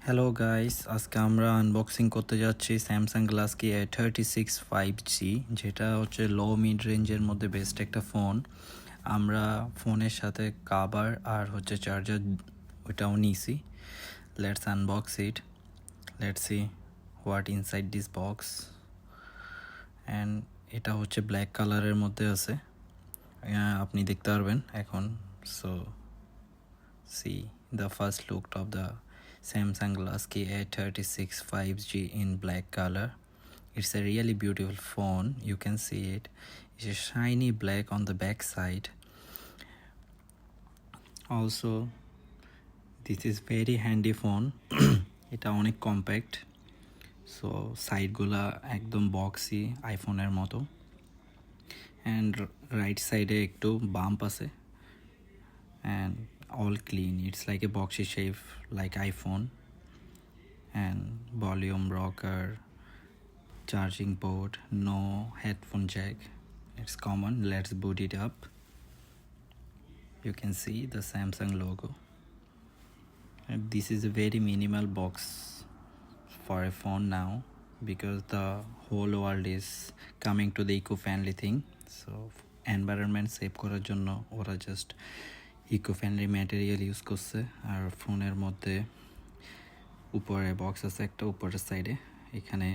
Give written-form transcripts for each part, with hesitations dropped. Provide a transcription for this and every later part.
Hello guys, আজকে আমরা unboxing করতে যাচ্ছি স্যামসাং গ্যালাক্সি A36 5G, যেটা হচ্ছে লো মিড রেঞ্জের মধ্যে বেস্ট একটা ফোন। আমরা ফোনের সাথে কাভার আর হচ্ছে চার্জার ওইটাও নিয়েছি। Let's unbox it, let's see what inside this box. And এটা হচ্ছে ব্ল্যাক কালারের মধ্যে আছে, আপনি দেখতে পারবেন এখন। So see the first look of the Samsung Galaxy A36 5G in black color. It's a really beautiful phone. You can see it. It's a shiny black on the back side. Also, this is very handy phone. এটা অনেক compact, so সাইডগুলা একদম বক্সি আইফোনের মতো। And right সাইডে একটু bump আছে, and all clean. It's like a boxy shape like iPhone. And volume rocker, charging port, no headphone jack. It's common. Let's boot it up. You can see the Samsung logo. And this is a very minimal box for a phone now, because the whole world is coming to the eco-friendly thing. So environment save করার জন্য ওরা just eco-friendly material use করছে। আর ফোনের মধ্যে উপরে box আছে একটা, উপরের সাইডে এখানে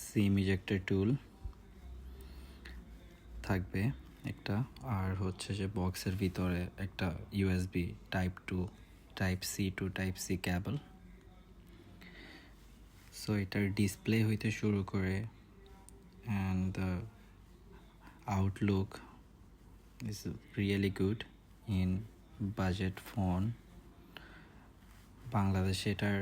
সিম ইজেক্টর টুল থাকবে একটা, আর হচ্ছে যে বক্সের ভিতরে একটা USB type C to type C cable. So এটার ডিসপ্লে হইতে শুরু করে and the outlook is really good in budget phone. বাংলাদেশে এটার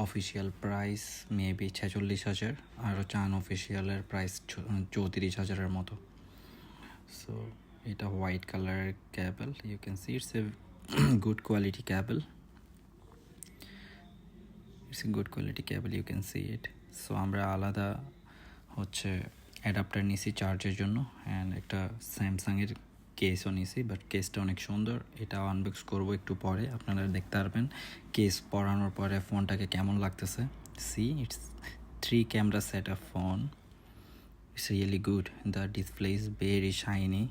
অফিসিয়াল প্রাইস মেবি 46,000, আর হচ্ছে আনঅফিসিয়ালের প্রাইস 34,000-এর মতো। সো এটা হোয়াইট কালারের cable. You can see it's a good quality cable. It's a good quality cable, you can see it. So আমরা আলাদা হচ্ছে adapter নিছি চার্জের জন্য, অ্যান্ড একটা স্যামসাংয়ের কেসও নিছি, বাট কেসটা অনেক সুন্দর। এটা আনবক্স করবো একটু পরে, আপনারা দেখতে পারবেন কেস পরানোর পরে ফোনটাকে কেমন লাগতেছে। See it's 3 camera set up phone. It's really good. The display is very shiny.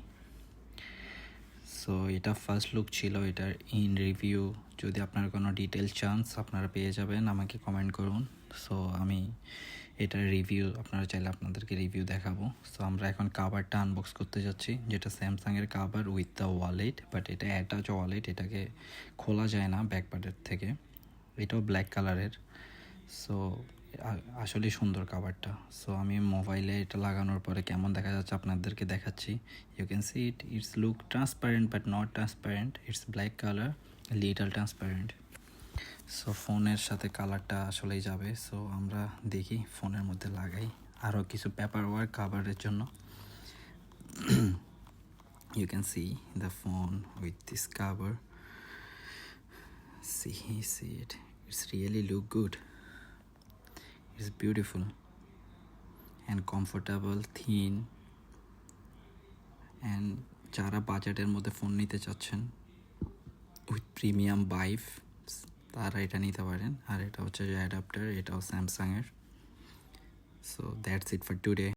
So এটা ফার্স্ট লুক ছিল। এটার ইন রিভিউ যদি আপনারা কোনো ডিটেলস চান আপনারা পেয়ে যাবেন, আমাকে কমেন্ট করুন। সো আমি এটার রিভিউ আপনারা চাইলে আপনাদেরকে রিভিউ দেখাবো। সো আমরা এখন কাভারটা আনবক্স করতে যাচ্ছি, যেটা স্যামসাংয়ের cover with the wallet, but এটা অ্যাটাচ ওয়ালেট, এটাকে খোলা যায় না ব্যাক পার্টের থেকে। এটাও ব্ল্যাক কালারের। সো আসলে সুন্দর কাভারটা। সো আমি মোবাইলে এটা লাগানোর পরে কেমন দেখা যাচ্ছে আপনাদেরকে দেখাচ্ছি। You can see it, it's look transparent but not transparent. It's black colour, little transparent. So ফোনের সাথে কালারটা আসলেই যাবে। সো আমরা দেখি ফোনের মধ্যে লাগাই আরও কিছু পেপার ওয়ার্ক কাভারের জন্য। You can see the phone with this cover. See it, it's really look good. It's beautiful and comfortable, thin, and যারা বাজেটের মধ্যে ফোন নিতে চাচ্ছেন উইথ প্রিমিয়াম বাইফ, তারা এটা নিতে পারেন। আর এটা হচ্ছে যে অ্যাডাপ্টার, এটাও স্যামসাংয়ের। So that's it for today.